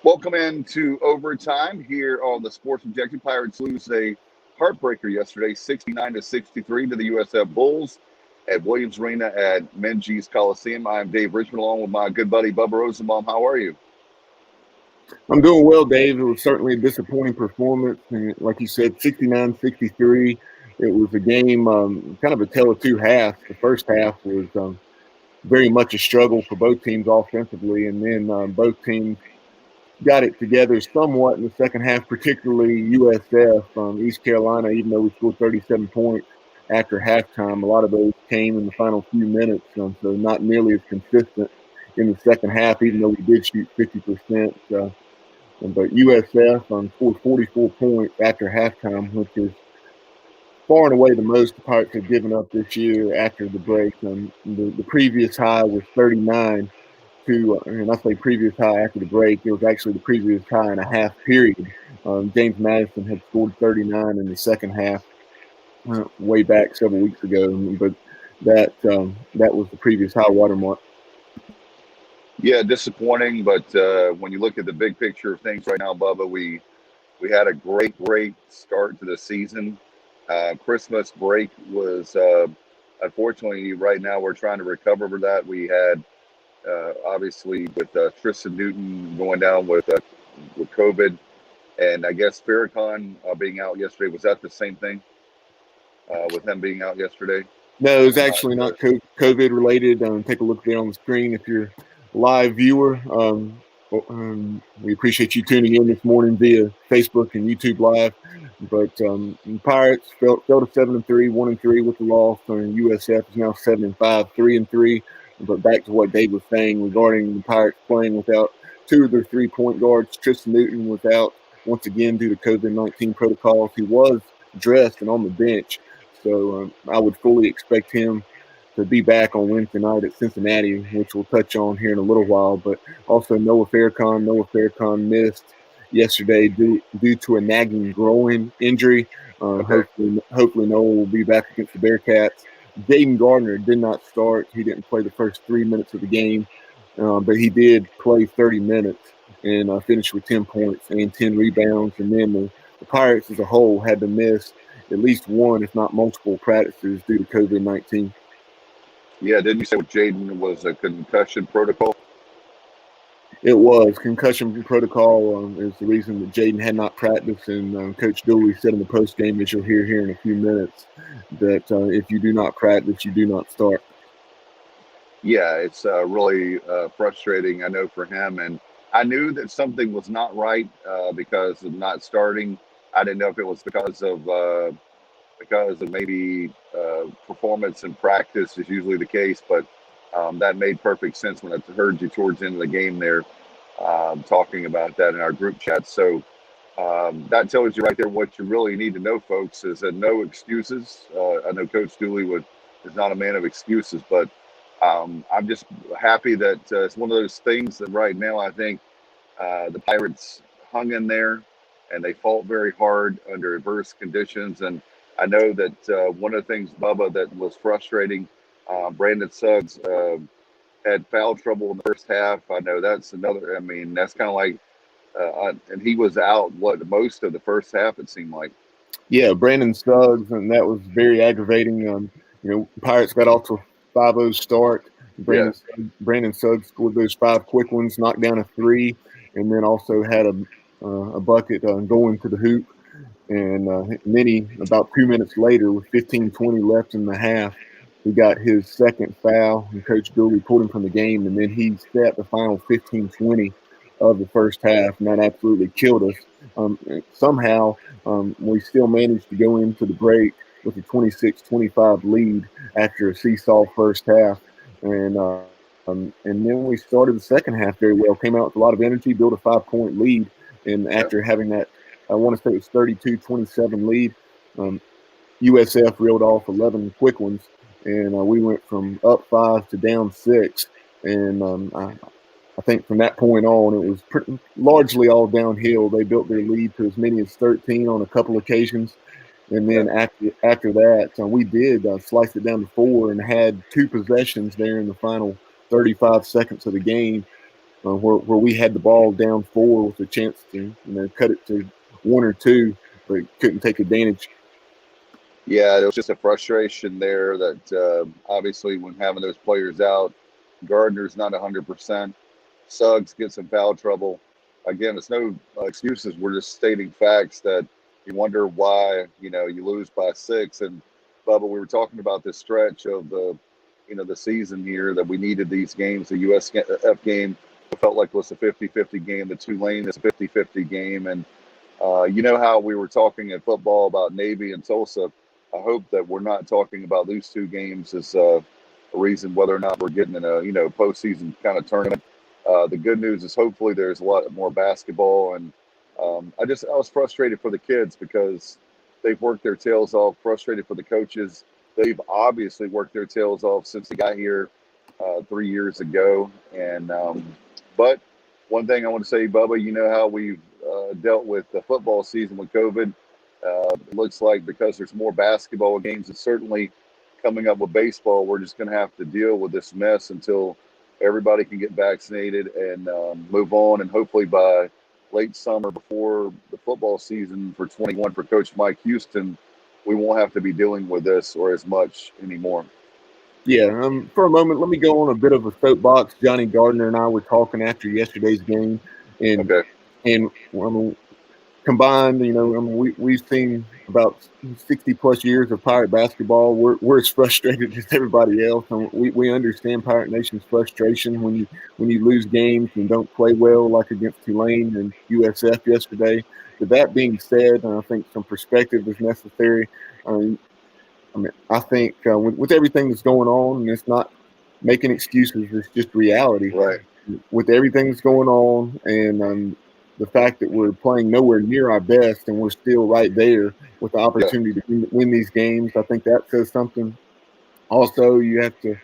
Welcome into overtime here on the Sports Objective. Pirates lose a heartbreaker yesterday, 69-63 to the USF Bulls at Williams Arena at Menges Coliseum. I'm Dave Richmond along with my good buddy Bubba Rosenbaum. How are you? I'm doing well, Dave. It was certainly a disappointing performance. And like you said, 69-63. It was a game, kind of a tale of two halves. The first half was very much a struggle for both teams offensively, and then both teams got it together somewhat in the second half, particularly USF. East Carolina, even though we scored 37 points after halftime, a lot of those came in the final few minutes, so not nearly as consistent in the second half, even though we did shoot 50%. But USF scored 44 points after halftime, which is far and away the most the Pirates have given up this year after the break. The previous high was 39 and I say previous high after the break. It was actually the previous high in a half period. James Madison had scored 39 in the second half way back several weeks ago, but that was the previous high watermark. Yeah, disappointing, but when you look at the big picture of things right now, Bubba, we had a great start to the season. Christmas break was, unfortunately, right now we're trying to recover for that. We had, obviously, with Tristan Newton going down with COVID, and I guess Farrakhan being out yesterday. Was that the same thing with him being out yesterday? No, it was actually not COVID related. Take a look there on the screen if you're a live viewer. We appreciate you tuning in this morning via Facebook and YouTube Live. But the Pirates fell to 7-3, 1-3 with the loss. USF is now 7-5, 3-3. But back to what Dave was saying regarding the Pirates playing without two of their 3-point guards. Tristan Newton was out once again due to COVID-19 protocols. He was dressed and on the bench. So I would fully expect him to be back on Wednesday night at Cincinnati, which we'll touch on here in a little while. But also Noah Farrakhan missed yesterday due to a nagging groin injury. Hopefully Noah will be back against the Bearcats. Gardner did not start. He didn't play the first 3 minutes of the game, but he did play 30 minutes and finished with 10 points and 10 rebounds. And then the Pirates as a whole had to miss at least one, if not multiple, practices due to COVID-19. Yeah, didn't you say Jaden was a concussion protocol? It was. Concussion protocol is the reason that Jaden had not practiced, and Coach Dooley said in the postgame, as you'll hear here in a few minutes, that if you do not practice, you do not start. Yeah, it's really frustrating, I know, for him. And I knew that something was not right because of not starting. I didn't know if it was because of maybe performance in practice is usually the case, but that made perfect sense when I heard you towards the end of the game there talking about that in our group chat. So that tells you right there what you really need to know, folks, is that no excuses. I know Coach Dooley is not a man of excuses, but I'm just happy that it's one of those things that right now I think the Pirates hung in there and they fought very hard under adverse conditions. And I know that one of the things, Bubba, that was frustrating, Brandon Suggs had foul trouble in the first half. I know that's another, I mean, that's kind of like, and he was out, most of the first half, it seemed like. Yeah, Brandon Suggs, and that was very aggravating. Pirates got off to a 5-0 start. Brandon Suggs scored those 5 quick ones, knocked down a 3, and then also had a bucket going to the hoop. And then about 2 minutes later, with 15-20 left in the half, he got his second foul, and Coach Dooley pulled him from the game, and then he set the final 15-20 of the first half, and that absolutely killed us. Somehow, we still managed to go into the break with a 26-25 lead after a seesaw first half, and then we started the second half very well, came out with a lot of energy, built a 5-point lead, and after having that, I want to say it was 32-27 lead, USF reeled off 11 quick ones, and we went from up 5 to down 6, and I think from that point on, it was largely all downhill. They built their lead to as many as 13 on a couple occasions. And then after that, we did slice it down to 4 and had 2 possessions there in the final 35 seconds of the game where we had the ball down 4 with a chance to cut it to 1 or 2, but couldn't take advantage. Yeah, there was just a frustration there that obviously when having those players out, Gardner's not 100%. Suggs gets in foul trouble. Again, it's no excuses. We're just stating facts that you wonder why, you lose by 6. And Bubba, we were talking about this stretch of the season here that we needed these games. The USF game felt like it was a 50-50 game. The Tulane is a 50-50 game. And you know how we were talking in football about Navy and Tulsa. I hope that we're not talking about those 2 games as a reason whether or not we're getting in a postseason kind of tournament. The good news is hopefully there's a lot more basketball, and I was frustrated for the kids because they've worked their tails off. Frustrated for the coaches. They've obviously worked their tails off since they got here 3 years ago. And but one thing I want to say, Bubba, you know how we've dealt with the football season with COVID. It looks like because there's more basketball games, and certainly coming up with baseball, we're just going to have to deal with this mess until everybody can get vaccinated and move on. And hopefully by late summer, before the football season for 21 for Coach Mike Houston, we won't have to be dealing with this or as much anymore. Yeah, for a moment, let me go on a bit of a soapbox. Johnny Gardner and I were talking after yesterday's game, and Okay. Combined, we've seen about 60 plus years of Pirate basketball. We're as frustrated as everybody else, and we understand Pirate Nation's frustration when you lose games and don't play well, like against Tulane and USF yesterday. But that being said, I think some perspective is necessary. I think with everything that's going on, and it's not making excuses, it's just reality. Right. With everything that's going on, and the fact that we're playing nowhere near our best, and we're still right there with the opportunity to win these games, I think that says something. Also, you have to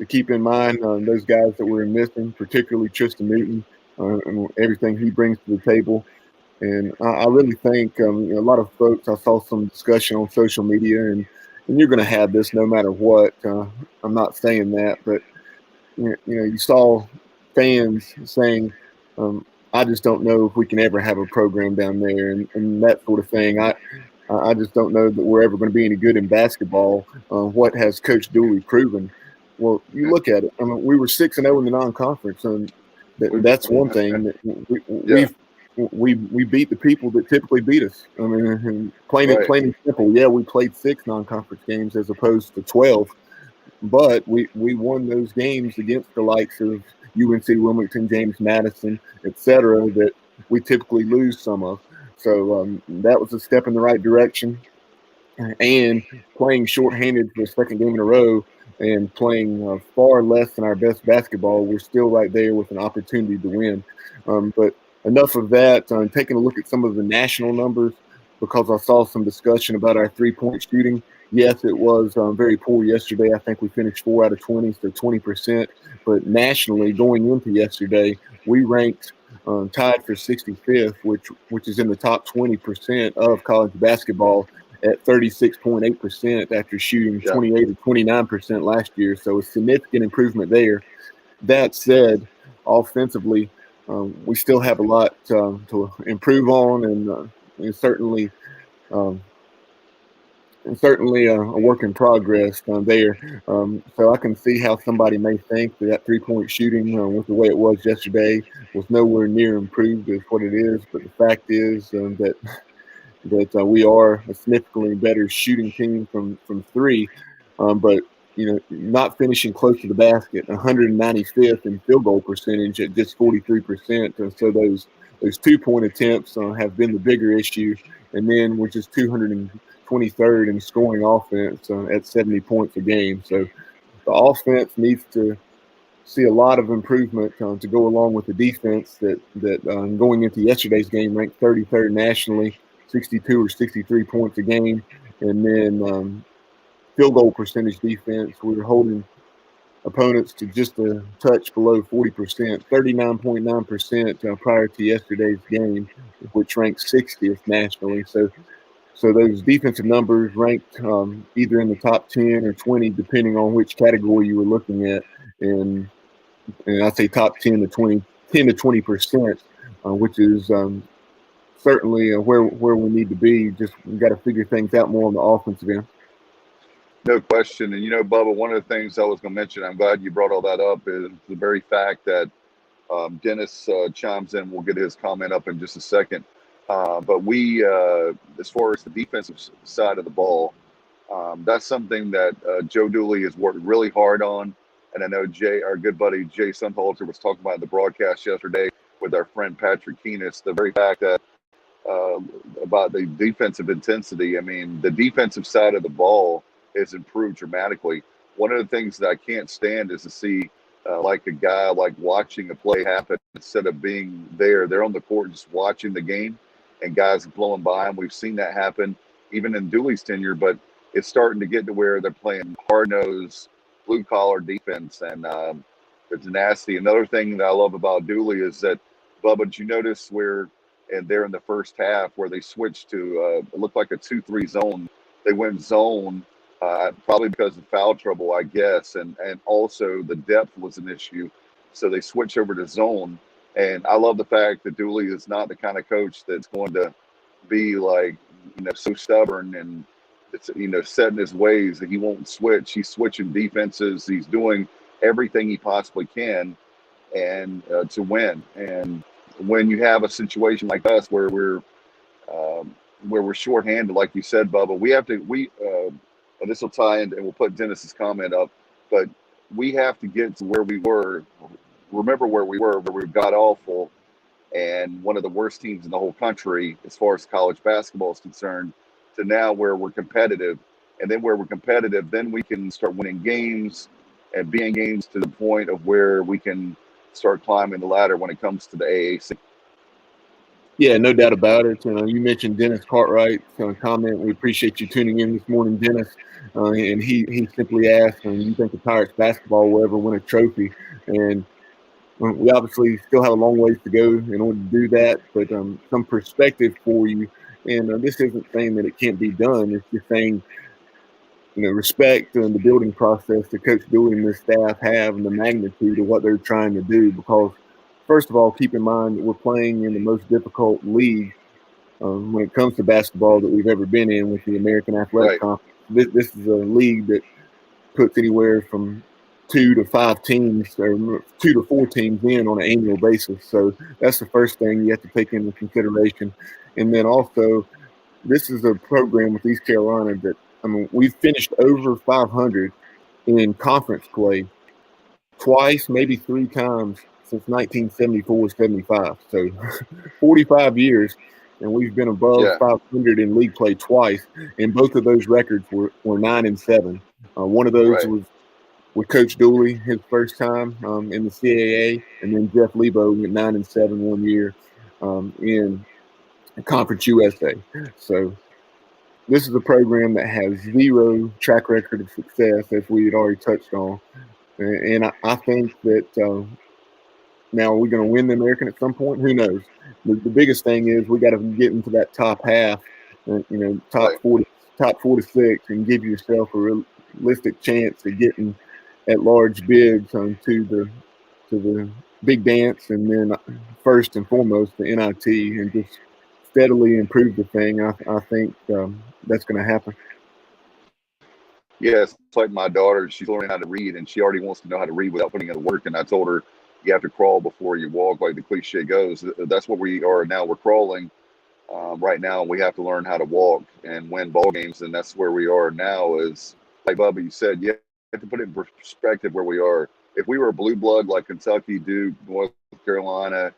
keep in mind those guys that we're missing, particularly Tristan Newton, and everything he brings to the table. And I really think a lot of folks, I saw some discussion on social media, and you're going to have this no matter what. I'm not saying that, but you saw fans saying, "I just don't know if we can ever have a program down there," and that sort of thing. I just don't know that we're ever going to be any good in basketball. What has Coach Dooley proven? Well, you look at it. I mean, we were 6-0 in the non-conference, and that's one thing. That we beat the people that typically beat us. I mean, plain and simple. Yeah, we played 6 non-conference games as opposed to 12, but we won those games against the likes of UNC Wilmington, James Madison, etc. that we typically lose some of. So that was a step in the right direction. And playing shorthanded for the second game in a row and playing far less than our best basketball, we're still right there with an opportunity to win. But enough of that. Taking a look at some of the national numbers, because I saw some discussion about our three-point shooting. Yes, it was very poor yesterday. I think we finished 4 out of 20, so 20%. But nationally, going into yesterday, we ranked tied for 65th, which is in the top 20% of college basketball at 36.8% after shooting 28 or 29% last year. So a significant improvement there. That said, offensively, we still have a lot to improve on, and certainly a work in progress there. So I can see how somebody may think that three-point shooting, with the way it was yesterday, was nowhere near improved as what it is. But the fact is that we are a significantly better shooting team from three, but not finishing close to the basket, 195th in field goal percentage at just 43%. So those 2-point attempts have been the bigger issue, and then we're just 223rd in scoring offense at 70 points a game. So the offense needs to see a lot of improvement to go along with the defense that going into yesterday's game ranked 33rd nationally, 62 or 63 points a game. And then field goal percentage defense, we were holding opponents to just a touch below 40%, 39.9% prior to yesterday's game, which ranked 60th nationally. So those defensive numbers ranked either in the top 10 or 20, depending on which category you were looking at. And I'd say top 10 to 20 10 to 20%, which is certainly where we need to be. Just we got to figure things out more on the offensive end. No question. And, Bubba, one of the things I was going to mention, I'm glad you brought all that up, is the very fact that Dennis chimes in. We'll get his comment up in just a second. But we, as far as the defensive side of the ball, that's something that Joe Dooley has worked really hard on. And I know our good buddy Jay Sunhalter was talking about in the broadcast yesterday with our friend Patrick Keenis, the very fact that about the defensive intensity. I mean, the defensive side of the ball has improved dramatically. One of the things that I can't stand is to see like a guy like watching a play happen instead of being there. They're on the court just watching the game, and guys are blowing by them. We've seen that happen even in Dooley's tenure, but it's starting to get to where they're playing hard-nosed, blue-collar defense, and it's nasty. Another thing that I love about Dooley is that, Bubba, did you notice where, and there in the first half, where they switched to it looked like a 2-3 zone. They went zone, probably because of foul trouble, I guess, and also the depth was an issue. So they switched over to zone. And I love the fact that Dooley is not the kind of coach that's going to be like, so stubborn and it's, set in his ways that he won't switch. He's switching defenses. He's doing everything he possibly can and to win. And when you have a situation like us where we're shorthanded, like you said, Bubba, and this will tie in, and we'll put Dennis's comment up, but we have to get to where we were. Remember where we were got awful and one of the worst teams in the whole country as far as college basketball is concerned, to now where we're competitive. And then where we're competitive, then we can start winning games and being games to the point of where we can start climbing the ladder when it comes to the AAC. Yeah, no doubt about it. You mentioned Dennis Cartwright's comment. We appreciate you tuning in this morning, Dennis. And he simply asked, you think the Pirates basketball will ever win a trophy? And we obviously still have a long ways to go in order to do that, but some perspective for you. And this isn't saying that it can't be done. It's just saying, respect the building process that Coach Dooley and his staff have and the magnitude of what they're trying to do. Because, first of all, keep in mind that we're playing in the most difficult league when it comes to basketball that we've ever been in with the American Athletic Conference. This is a league that puts anywhere from 2 to 5 teams or 2 to 4 teams in on an annual basis. So that's the first thing you have to take into consideration. And then also, this is a program with East Carolina that, we've finished over 500 in conference play twice, maybe 3 times since 1974-75. So 45 years, and we've been above 500 in league play twice. And both of those records were 9-7. One of those was with Coach Dooley, his first time in the CAA, and then Jeff Lebo went 9-7 one year in Conference USA. So this is a program that has 0 track record of success, as we had already touched on. And I think that now we're going to win the American at some point. Who knows? The biggest thing is we got to get into that top half, top 4 to 6, and give yourself a realistic chance of getting at large bids to the big dance, and then first and foremost the NIT, and just steadily improve the thing. I think that's going to happen. Yeah, it's like my daughter. She's learning how to read, and she already wants to know how to read without putting in the work. And I told her, you have to crawl before you walk, like the cliche goes. That's what we are now. We're crawling right now, and we have to learn how to walk and win ball games. And that's where we are now. Is like Bubba, you said, you have to put it in perspective where we are. If we were a blue blood like Kentucky, Duke, North Carolina,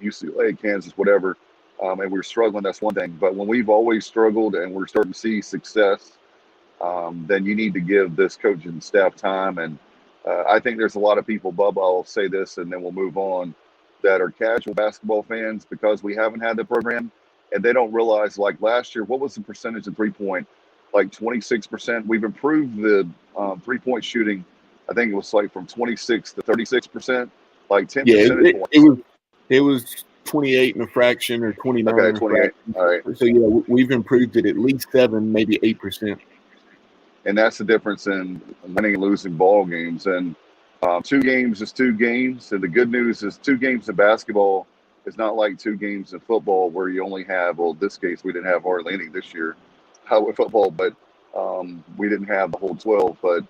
UCLA, Kansas, whatever, and we're struggling, that's one thing. But when we've always struggled and we're starting to see success, then you need to give this coaching staff time. And I think there's a lot of people, Bubba, I'll say this and then we'll move on, that are casual basketball fans because we haven't had the program, and they don't realize, like last year, what was the percentage of three-point? Like 26%. We've improved the three-point shooting. I think it was like from 26 to 36%, like 10 percentage points. It was 28 and a fraction or 29. Okay, 28. All right. So, we've improved it at least 7, maybe 8%. And that's the difference in winning and losing ball games. And 2 games is 2 games. And the good news is 2 games of basketball is not like 2 games of football where you only have, well, in this case, we didn't have hardly any this year with football, but we didn't have the whole 12. But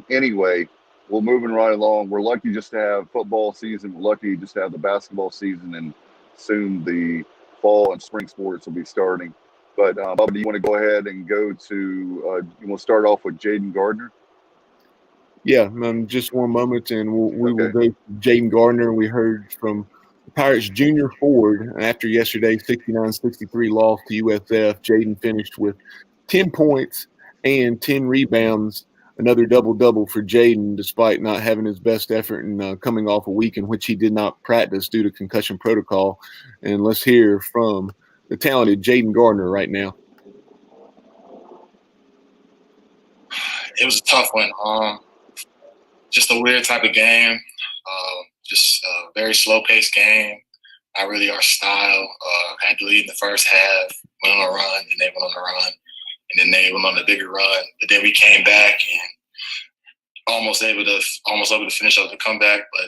anyway, we're moving right along. We're lucky just to have football season. We're lucky just to have the basketball season, and soon the fall and spring sports will be starting. But Bubba, do you want to go ahead and go to? You want to start off with Jaden Gardner? Yeah, just one moment, and we will go to Jaden Gardner. We heard from the Pirates junior forward after yesterday's 69-63 loss to USF. Jaden finished with 10 points and 10 rebounds, another double-double for Jaden, despite not having his best effort and coming off a week in which he did not practice due to concussion protocol. And let's hear from the talented Jaden Gardner right now. It was a tough one. Just a weird type of game. Just a very slow-paced game. Not really our style. Had to lead in the first half. Went on a run, and they went on a run, and then they went on a bigger run. But then we came back and almost able to finish up the comeback. But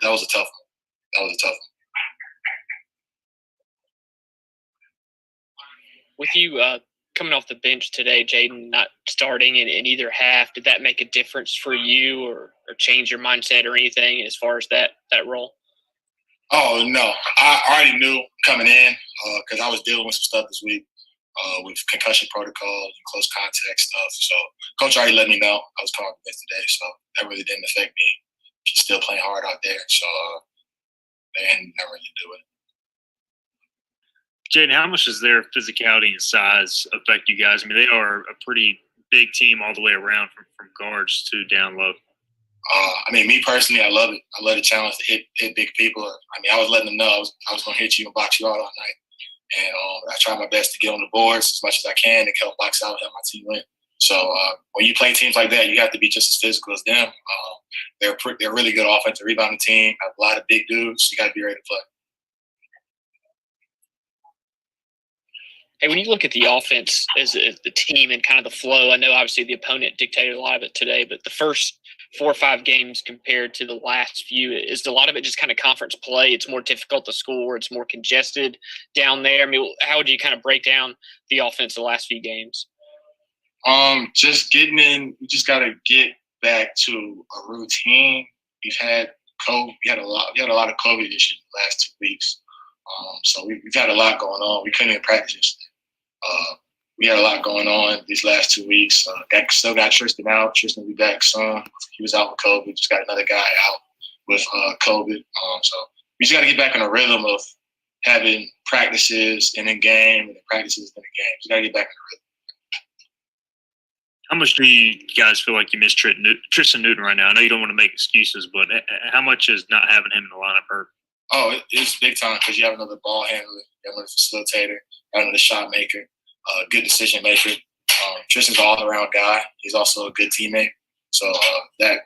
that was a tough one. That was a tough one. With you coming off the bench today, Jaden, not starting in either half, did that make a difference for you or change your mindset or anything as far as that role? Oh, no. I already knew coming in because I was dealing with some stuff this week with concussion protocols and close contact stuff. So Coach already let me know I was coming off the bench today, so that really didn't affect me. She's still playing hard out there, so they didn't really do it. Jaden, how much does their physicality and size affect you guys? I mean, they are a pretty big team all the way around from guards to down low. Me personally, I love it. I love the challenge to hit big people. I was letting them know I was going to hit you and box you out all night. And I try my best to get on the boards as much as I can to help box out, help my team win. So when you play teams like that, you have to be just as physical as them. They're a really good offensive rebounding team. Have a lot of big dudes. You got to be ready to play. Hey, when you look at the offense as the team and kind of the flow, I know obviously the opponent dictated a lot of it today, but the first 4 or 5 games compared to the last few, is a lot of it just kind of conference play? It's more difficult to score. It's more congested down there. I mean, how would you kind of break down the offense the last few games? Just getting in. We just got to get back to a routine. We've had COVID. We had a lot of COVID issues the last 2 weeks. So we've had a lot going on. We couldn't even practice yesterday. We had a lot going on these last 2 weeks. Still got Tristan out. Tristan will be back soon. He was out with COVID. Just got another guy out with COVID. So we just got to get back in a rhythm of having practices and then game and then practices and then game. Just got to get back in a rhythm. How much do you guys feel like you miss Tristan Newton right now? I know you don't want to make excuses, but how much is not having him in the lineup hurt? Oh, it's big time because you have another ball handler, you have another facilitator, you have another shot maker, good decision maker. Tristan's an all-around guy. He's also a good teammate. So that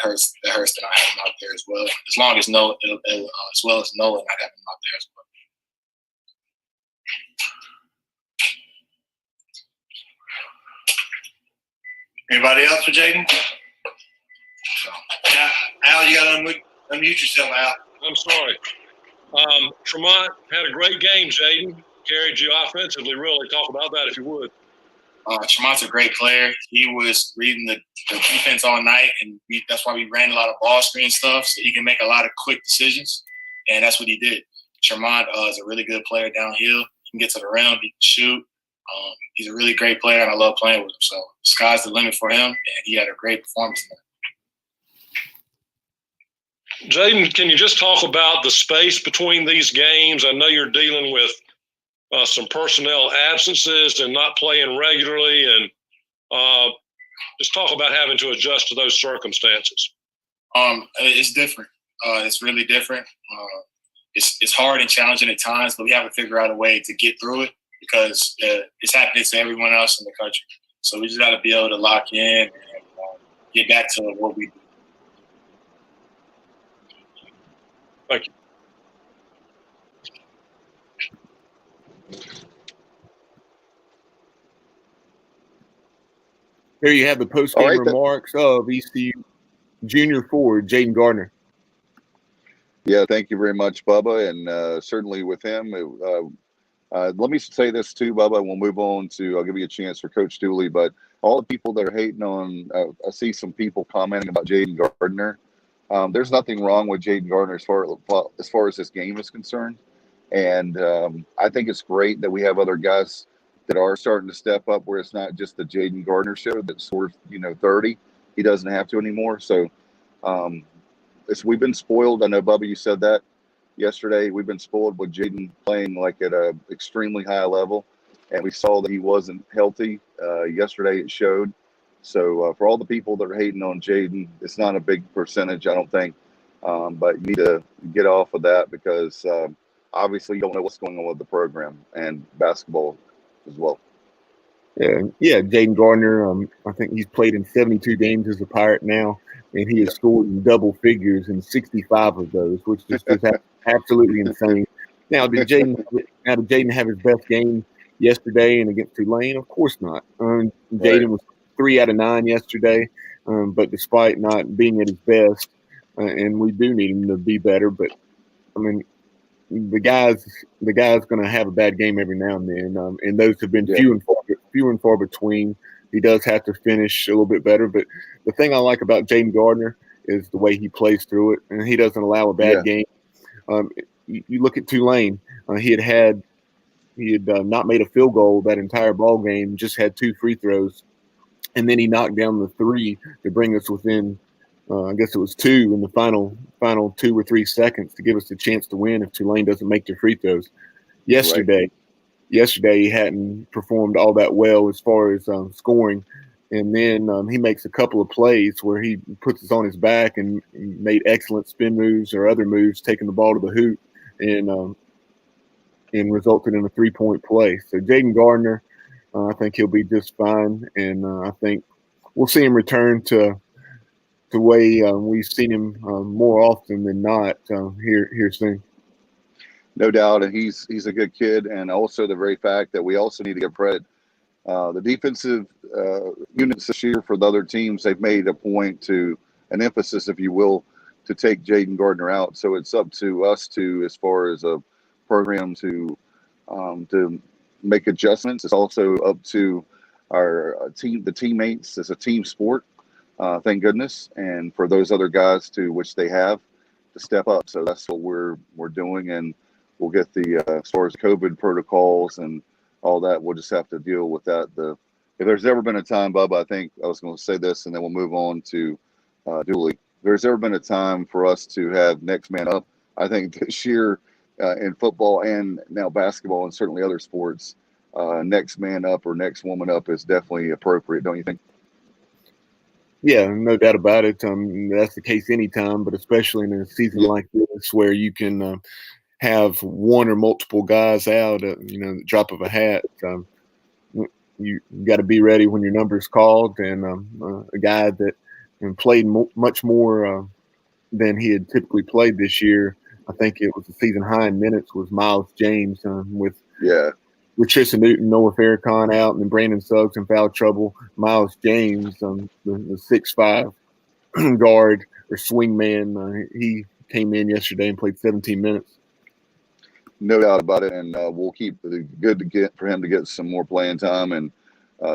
hurts. That hurts to not have him out there as well. As long as Noah, as well as Noah, not having him out there as well. Anybody else for Jaden? Al, you got to unmute yourself, Al. I'm sorry. Tremont had a great game, Jaden. Carried you offensively, really. Talk about that if you would. Tremont's a great player. He was reading the defense all night, and that's why we ran a lot of ball screen stuff so he can make a lot of quick decisions, and that's what he did. Tremont is a really good player downhill. He can get to the rim. He can shoot. He's a really great player, and I love playing with him. So the sky's the limit for him, and he had a great performance tonight. Jaden, can you just talk about the space between these games? I know you're dealing with some personnel absences and not playing regularly, and just talk about having to adjust to those circumstances. It's different. It's really different. It's hard and challenging at times, but we have to figure out a way to get through it because it's happening to everyone else in the country. So we just got to be able to lock in and get back to what we do. Thank you. Here you have the post-game remarks of ECU junior forward, Jaden Gardner. Yeah, thank you very much, Bubba. And certainly with him, let me say this too, Bubba. We'll move on to, I'll give you a chance for Coach Dooley, but all the people that are hating on, I see some people commenting about Jaden Gardner. There's nothing wrong with Jaden Gardner as far as this game is concerned. And I think it's great that we have other guys that are starting to step up where it's not just the Jaden Gardner show that scores, 30. He doesn't have to anymore. So um, we've been spoiled. I know, Bubba, you said that yesterday. We've been spoiled with Jaden playing like at a extremely high level, and we saw that he wasn't healthy. Yesterday it showed. So for all the people that are hating on Jaden, it's not a big percentage, I don't think. But you need to get off of that because obviously you don't know what's going on with the program and basketball as well. Yeah, Jaden Gardner. I think he's played in 72 games as a Pirate now, and he has scored in double figures in 65 of those, which is just absolutely insane. Now, did Jaden have his best game yesterday and against Tulane? Of course not. Jaden was 3 out of 9 yesterday, but despite not being at his best, and we do need him to be better, but I mean, the guy's going to have a bad game every now and then, and those have been few and far between. He does have to finish a little bit better, but the thing I like about Jaden Gardner is the way he plays through it, and he doesn't allow a bad game. You look at Tulane; he had not made a field goal that entire ball game, just had 2 free throws, and then he knocked down the 3 to bring us within. I guess it was 2 in the final 2 or 3 seconds to give us a chance to win if Tulane doesn't make their free throws. Yesterday he hadn't performed all that well as far as scoring, and then he makes a couple of plays where he puts us on his back and made excellent spin moves or other moves, taking the ball to the hoop, and resulted in a 3-point play. So Jaden Gardner, I think he'll be just fine, and I think we'll see him return to the way we've seen him more often than not here soon. No doubt, and he's a good kid, and also the very fact that we also need to give credit. The defensive units this year for the other teams, they've made a point to an emphasis, if you will, to take Jaden Gardner out. So it's up to us to, as far as a program, to make adjustments. It's also up to our team, the teammates. It's a team sport. Thank goodness, and for those other guys to which they have to step up. So that's what we're doing, and we'll get the as far as COVID protocols and all that. We'll just have to deal with that. If there's ever been a time, Bubba, I think I was going to say this, and then we'll move on to Dooley. If there's ever been a time for us to have next man up, I think this year in football and now basketball and certainly other sports, next man up or next woman up is definitely appropriate, don't you think? Yeah, no doubt about it. That's the case anytime, but especially in a season like this where you can have one or multiple guys out at the drop of a hat. You got to be ready when your number is called, and a guy that played much more than he had typically played this year. I think it was a season high in minutes was Miles James with Tristan Newton, Noah Farrakhan out, and then Brandon Suggs in foul trouble. Miles James, the 6'5" guard or swingman, he came in yesterday and played 17 minutes. No doubt about it, and we'll keep good to get for him to get some more playing time and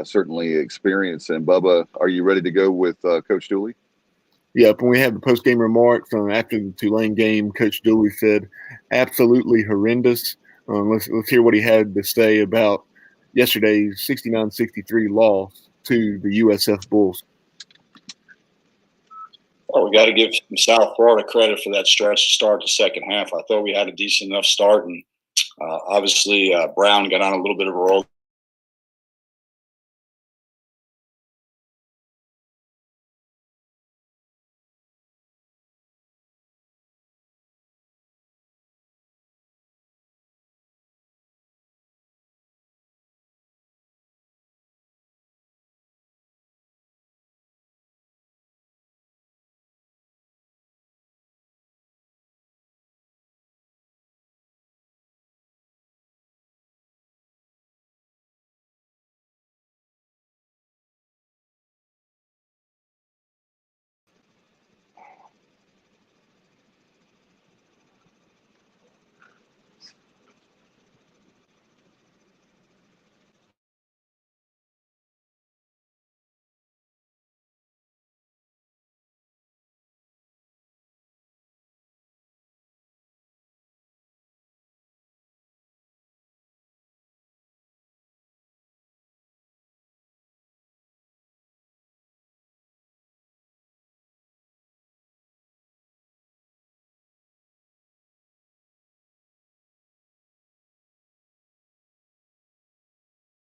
certainly experience. And Bubba, are you ready to go with Coach Dooley? Yeah, when we had the post-game remarks after the Tulane game, Coach Dooley said, "Absolutely horrendous." Let's hear what he had to say about yesterday's 69-63 loss to the USF Bulls. Well, we got to give South Florida credit for that stretch to start the second half. I thought we had a decent enough start, and obviously Brown got on a little bit of a roll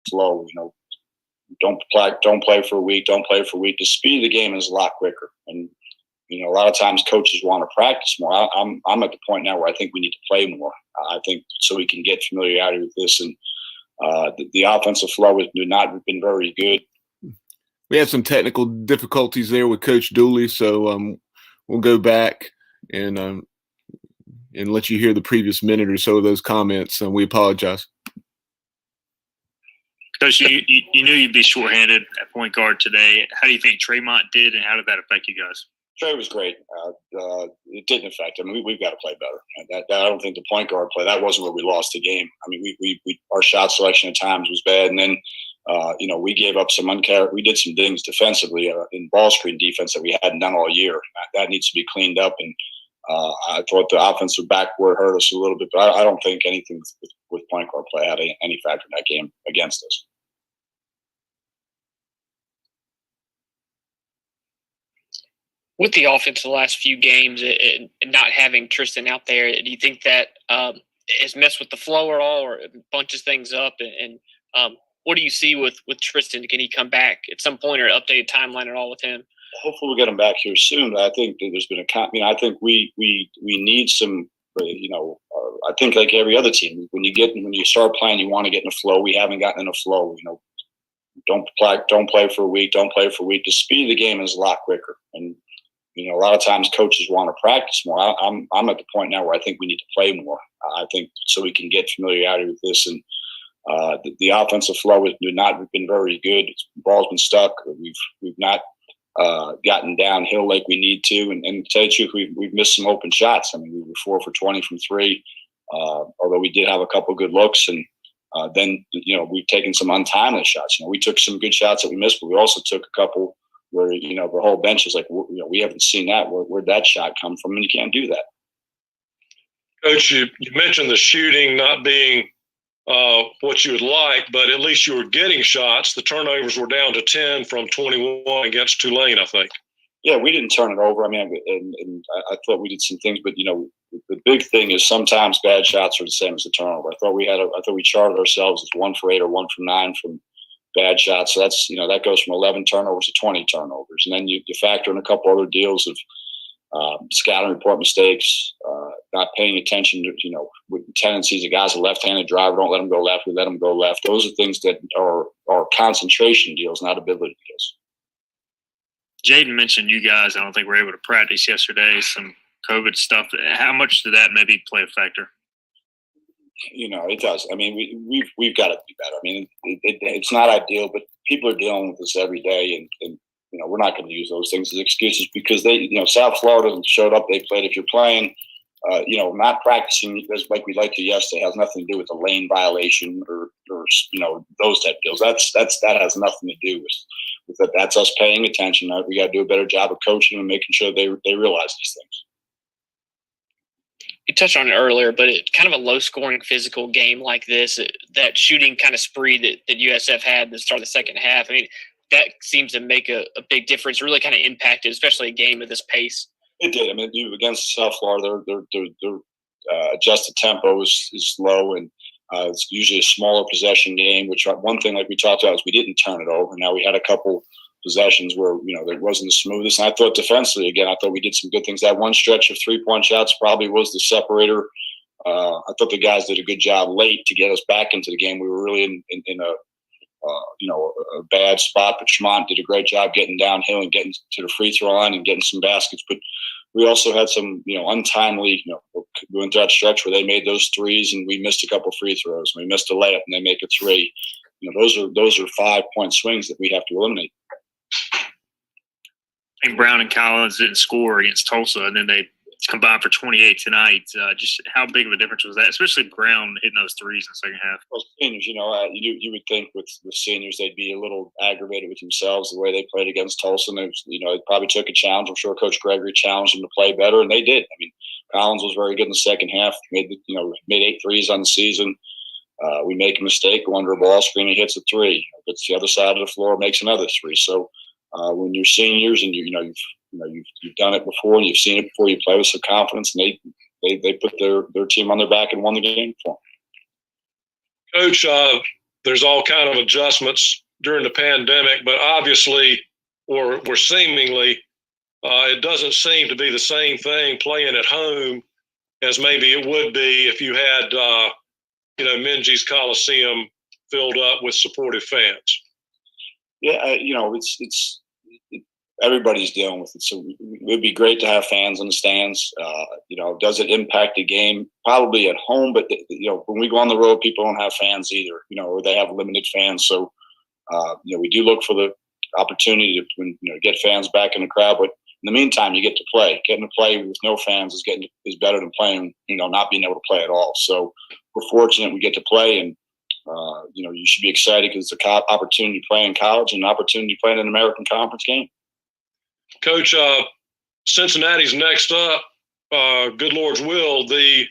slow. Don't play for a week. Don't play for a week. The speed of the game is a lot quicker, and a lot of times coaches want to practice more. I'm at the point now where I think we need to play more. I think so we can get familiarity with this, and the offensive flow has not been very good. We had some technical difficulties there with Coach Dooley, so we'll go back and let you hear the previous minute or so of those comments, and we apologize. Coach, you knew you'd be shorthanded at point guard today. How do you think Tremont did, and how did that affect you guys? Trey was great. It didn't affect him. We've got to play better. I don't think the point guard play, that wasn't where we lost the game. I mean, we our shot selection at times was bad, and then we gave up some we did some things defensively in ball screen defense that we hadn't done all year. That needs to be cleaned up, and I thought the offensive backboard hurt us a little bit, but I don't think anything with point guard play had any factor in that game against us. With the offense the last few games and not having Tristan out there, do you think that has messed with the flow at all, or bunches things up? And what do you see with Tristan? Can he come back at some point, or updated timeline at all with him? Hopefully we'll get him back here soon. I think that there's been I think we need some. I think like every other team, when you start playing, you want to get in a flow. We haven't gotten in a flow. Don't play for a week. Don't play for a week. The speed of the game is a lot quicker, and a lot of times coaches want to practice more. I'm at the point now where I think we need to play more. I think so we can get familiarity with this, and the offensive flow has not been very good. The ball's been stuck. We've not gotten downhill like we need to, and to tell you the truth, we've missed some open shots. I mean, we were 4 for 20 from three, although we did have a couple good looks, and then we've taken some untimely shots. We took some good shots that we missed, but we also took a couple where the whole bench is like, we haven't seen that. Where'd that shot come from? And you can't do that. Coach, you mentioned the shooting not being what you would like, but at least you were getting shots. The turnovers were down to 10 from 21 against Tulane, I think. Yeah, we didn't turn it over. I mean, and I thought we did some things, but the big thing is sometimes bad shots are the same as the turnover. I thought we charted ourselves as 1 for 8 or 1 for 9 from bad shots. So that's that goes from 11 turnovers to 20 turnovers, and then you factor in a couple other deals of scouting report mistakes, not paying attention to with tendencies of guys, a left-handed driver, don't let them go left, we let them go left. Those are things that are concentration deals, not ability deals. Jaden mentioned you guys, I don't think were able to practice yesterday, some COVID stuff. How much did that maybe play a factor? It does. I mean, we've got to be better. I mean, it's not ideal, but people are dealing with this every day, and we're not going to use those things as excuses because they, South Florida showed up, they played. If you're playing, not practicing like we like to yesterday has nothing to do with a lane violation or those type of deals. That has nothing to do with that. That's us paying attention. We got to do a better job of coaching and making sure they realize these things. You touched on it earlier, but it's kind of a low-scoring physical game like this, that shooting kind of spree that USF had at the start of the second half. I mean, that seems to make a big difference, really kind of impacted, especially a game of this pace. It did. I mean, against South Florida, their adjusted tempo is low, and it's usually a smaller possession game, which one thing like we talked about is we didn't turn it over. Now we had a couple possessions where there wasn't the smoothest, and I thought defensively again, I thought we did some good things. That one stretch of 3-point shots probably was the separator. I thought the guys did a good job late to get us back into the game. We were really in a bad spot, but Tremont did a great job getting downhill and getting to the free throw line and getting some baskets. But we also had some untimely we went through that stretch where they made those threes and we missed a couple free throws. We missed a layup and they make a three. Those are 5-point swings that we have to eliminate. I think Brown and Collins didn't score against Tulsa, and then they combined for 28 tonight. Just how big of a difference was that, especially Brown hitting those threes in the second half? Well, seniors, you would think with seniors they'd be a little aggravated with themselves the way they played against Tulsa. And it probably took a challenge. I'm sure Coach Gregory challenged them to play better, and they did. I mean, Collins was very good in the second half. Made 8 threes on the season. We make a mistake, go under a ball screen, he hits a three. Gets the other side of the floor, makes another three. So when you're seniors and you've done it before and you've seen it before, you play with some confidence, and they put their team on their back and won the game for them. Coach, there's all kind of adjustments during the pandemic, but obviously, or seemingly, it doesn't seem to be the same thing playing at home as maybe it would be if you had, Minges Coliseum filled up with supportive fans. Yeah, everybody's dealing with it. So it would be great to have fans in the stands. Does it impact the game? Probably at home, but when we go on the road, people don't have fans either. Or they have limited fans. So we do look for the opportunity to get fans back in the crowd. But in the meantime, you get to play. Getting to play with no fans is better than playing. Not being able to play at all. So we're fortunate we get to play, and you should be excited because it's an opportunity to play in college and an opportunity to play in an American Conference game. Coach, Cincinnati's next up. Good Lord's will. The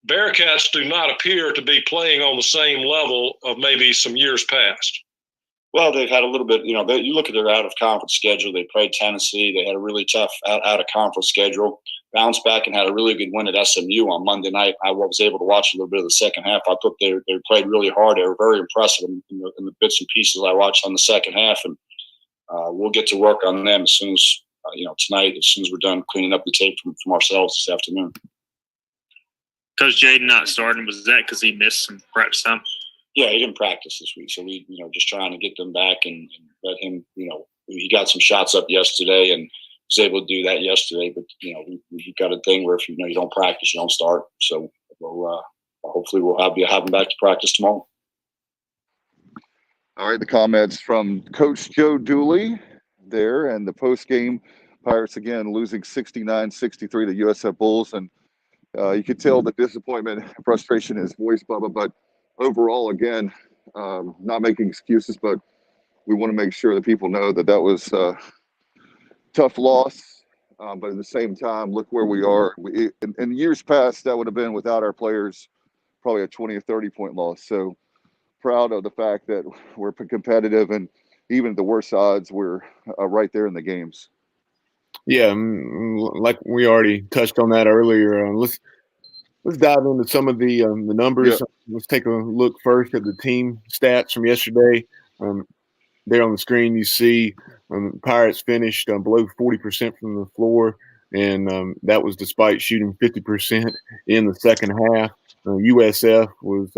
Bearcats do not appear to be playing on the same level of maybe some years past. Well, they've had a little bit. You look at their out-of-conference schedule. They played Tennessee. They had a really tough out-of-conference schedule. Bounced back and had a really good win at SMU on Monday night. I was able to watch a little bit of the second half. I thought they played really hard. They were very impressive in the bits and pieces I watched on the second half. And we'll get to work on them as soon as tonight, as soon as we're done cleaning up the tape from ourselves this afternoon. Coach Jaden not starting, was that because he missed some practice time? Yeah, he didn't practice this week, so we just trying to get them back and let him. He got some shots up yesterday and was able to do that yesterday. But we got a thing where if you don't practice, you don't start. So hopefully we'll have him back to practice tomorrow. All right, the comments from Coach Joe Dooley there, and the post-game Pirates again losing 69-63 to USF Bulls, and you could tell the disappointment and frustration in his voice, Bubba, but overall, again, not making excuses, but we want to make sure that people know that was a tough loss, but at the same time, look where we are. In years past, that would have been without our players, probably a 20 or 30-point loss, so proud of the fact that we're competitive, and even at the worst odds, we're right there in the games. Yeah, like we already touched on that earlier. Let's dive into some of the numbers. Yeah. Let's take a look first at the team stats from yesterday. There on the screen, you see Pirates finished below 40% from the floor, and that was despite shooting 50% in the second half. USF was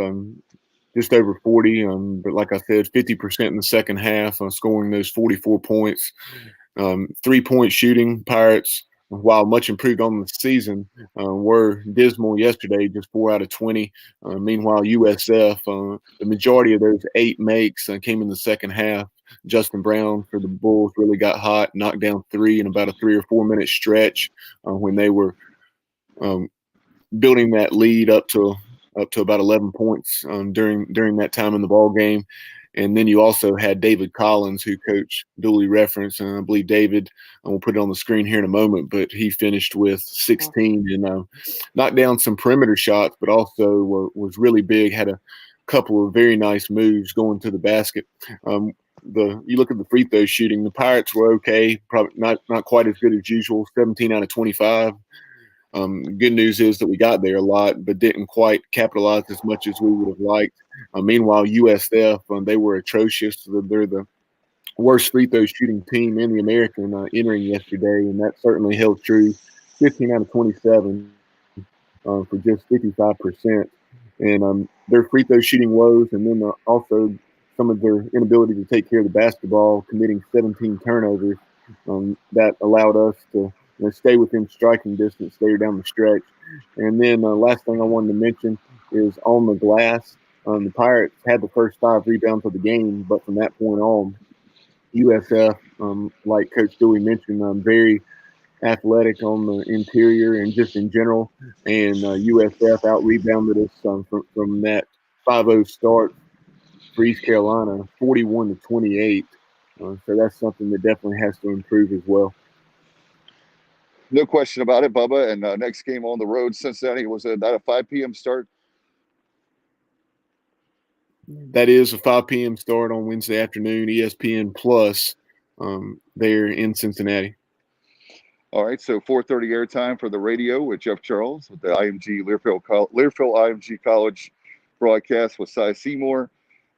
just over 40, but like I said, 50% in the second half, scoring those 44 points. 3-point shooting, Pirates, while much improved on the season, were dismal yesterday, just 4 out of 20. Meanwhile, USF, the majority of those 8 makes came in the second half. Justin Brown for the Bulls really got hot, knocked down 3 in about a 3 or 4 minute stretch when they were building that lead up to about 11 points during that time in the ball game. And then you also had David Collins, who Coach Dooley referenced, and I believe David, we'll put it on the screen here in a moment, but he finished with 16 and knocked down some perimeter shots, but also was really big, had a couple of very nice moves going to the basket. You look at the free throw shooting, the Pirates were okay, probably not quite as good as usual, 17 out of 25. Good news is that we got there a lot, but didn't quite capitalize as much as we would have liked. Meanwhile, USF, they were atrocious. They're the worst free throw shooting team in the American entering yesterday, and that certainly held true. 15 out of 27 for just 55%. And their free throw shooting woes, and then also some of their inability to take care of the basketball, committing 17 turnovers, that allowed us to stay within striking distance there down the stretch. And then last thing I wanted to mention is on the glass, the Pirates had the first 5 rebounds of the game, but from that point on, USF, like Coach Dewey mentioned, very athletic on the interior and just in general. And USF out-rebounded us from that 5-0 start for East Carolina, 41-28. So that's something that definitely has to improve as well. No question about it, Bubba. And next game on the road, Cincinnati, was that a 5 p.m. start? That is a 5 p.m. start on Wednesday afternoon, ESPN Plus, there in Cincinnati. All right, so 4:30 airtime for the radio with Jeff Charles with the IMG Learfield IMG College broadcast with Cy Seymour.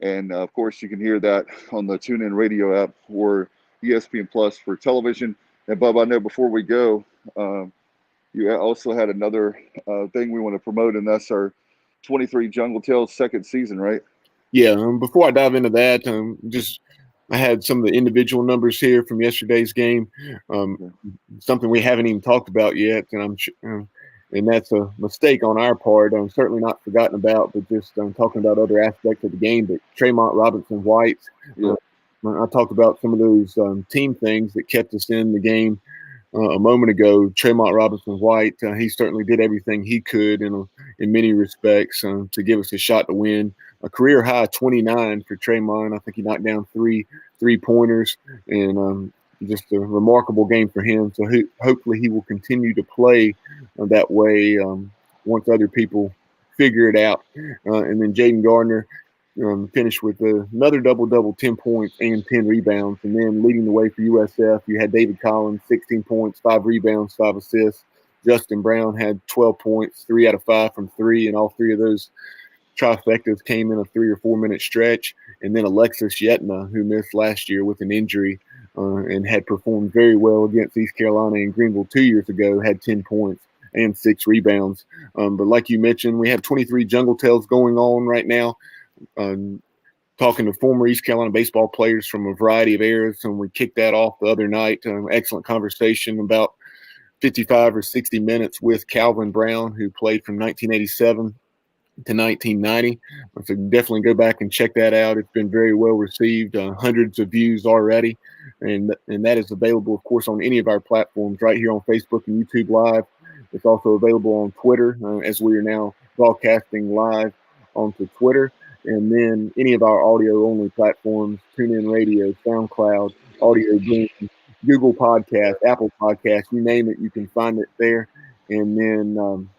And of course, you can hear that on the TuneIn Radio app or ESPN Plus for television. And Bub, I know before we go, you also had another thing we want to promote, and that's our 23 Jungle Tales second season, right? Yeah. Before I dive into that, I had some of the individual numbers here from yesterday's game. Something we haven't even talked about yet, and that's a mistake on our part. Certainly not forgotten about, but just talking about other aspects of the game. But Tremont Robinson-White, I talked about some of those team things that kept us in the game a moment ago. Tremont Robinson-White, he certainly did everything he could in many respects to give us a shot to win. A career high 29 for Tremont. I think he knocked down three pointers, and just a remarkable game for him. So hopefully he will continue to play that way once other people figure it out. And then Jaden Gardner finished with another double-double, 10 points and 10 rebounds. And then leading the way for USF, you had David Collins, 16 points, 5 rebounds, 5 assists. Justin Brown had 12 points, 3 out of 5 from 3, and all 3 of those trifectas came in a 3 or 4 minute stretch. And then Alexis Yetna, who missed last year with an injury and had performed very well against East Carolina and Greenville 2 years ago, had 10 points and 6 rebounds. But like you mentioned, we have 23 Jungle Tales going on right now. Talking to former East Carolina baseball players from a variety of eras, and we kicked that off the other night. Excellent conversation, about 55 or 60 minutes with Calvin Brown, who played from 1987 to 1990. So definitely go back and check that out. It's been very well received, hundreds of views already, and that is available, of course, on any of our platforms right here on Facebook and YouTube Live. It's also available on Twitter, as we are now broadcasting live onto Twitter, and then any of our audio-only platforms: TuneIn Radio, SoundCloud, Audio Boom, Google Podcast, Apple Podcast, you name it, you can find it there. And then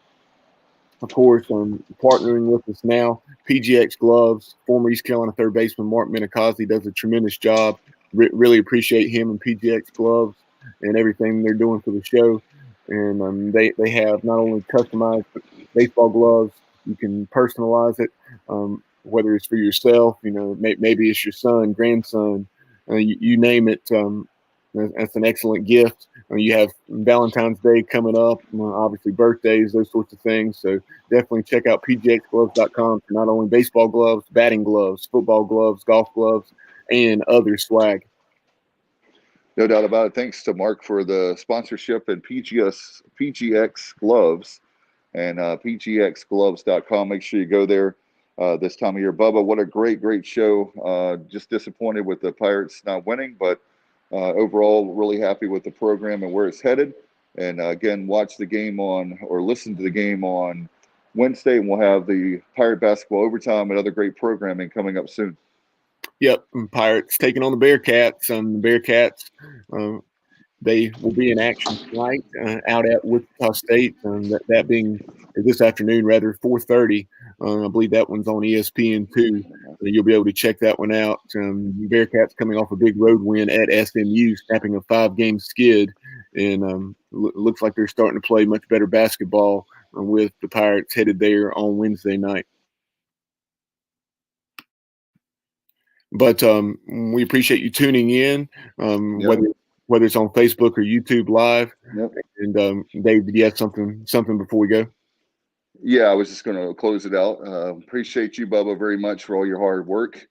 of course, partnering with us now, PGX Gloves. Former East Carolina third baseman Mark Minikazi does a tremendous job. Really appreciate him and PGX Gloves and everything they're doing for the show. And they have not only customized baseball gloves, you can personalize it, whether it's for yourself, maybe it's your son, grandson, you name it. That's an excellent gift. You have Valentine's Day coming up, obviously birthdays, those sorts of things. So definitely check out pgxgloves.com for not only baseball gloves, batting gloves, football gloves, golf gloves, and other swag. No doubt about it. Thanks to Mark for the sponsorship and PGX Gloves and pgxgloves.com. Make sure you go there this time of year. Bubba, what a great show. Just disappointed with the Pirates not winning, but overall, really happy with the program and where it's headed. And again, watch the game or listen to the game on Wednesday, and we'll have the Pirate basketball overtime and other great programming coming up soon. Yep, Pirates taking on the Bearcats. The Bearcats, they will be in action tonight out at Wichita State. That being this afternoon, rather 4:30. I believe that one's on ESPN2. You'll be able to check that one out. Bearcats coming off a big road win at SMU, snapping a 5-game skid, and looks like they're starting to play much better basketball with the Pirates headed there on Wednesday night. But we appreciate you tuning in, whether it's on Facebook or YouTube Live. Yep. And Dave, did you have something before we go? Yeah, I was just going to close it out. Appreciate you, Bubba, very much for all your hard work,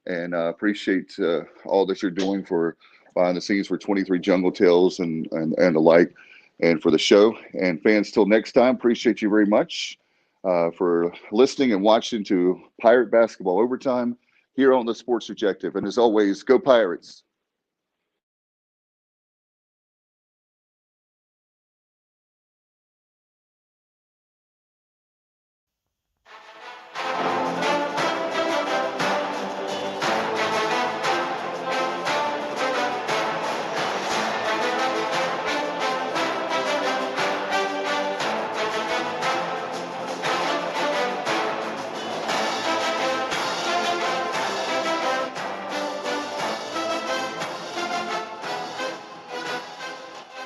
and appreciate all that you're doing for behind the scenes for 23 Jungle Tales and the like, and for the show. And fans, till next time, appreciate you very much for listening and watching to Pirate Basketball Overtime here on the Sports Objective. And as always, go Pirates.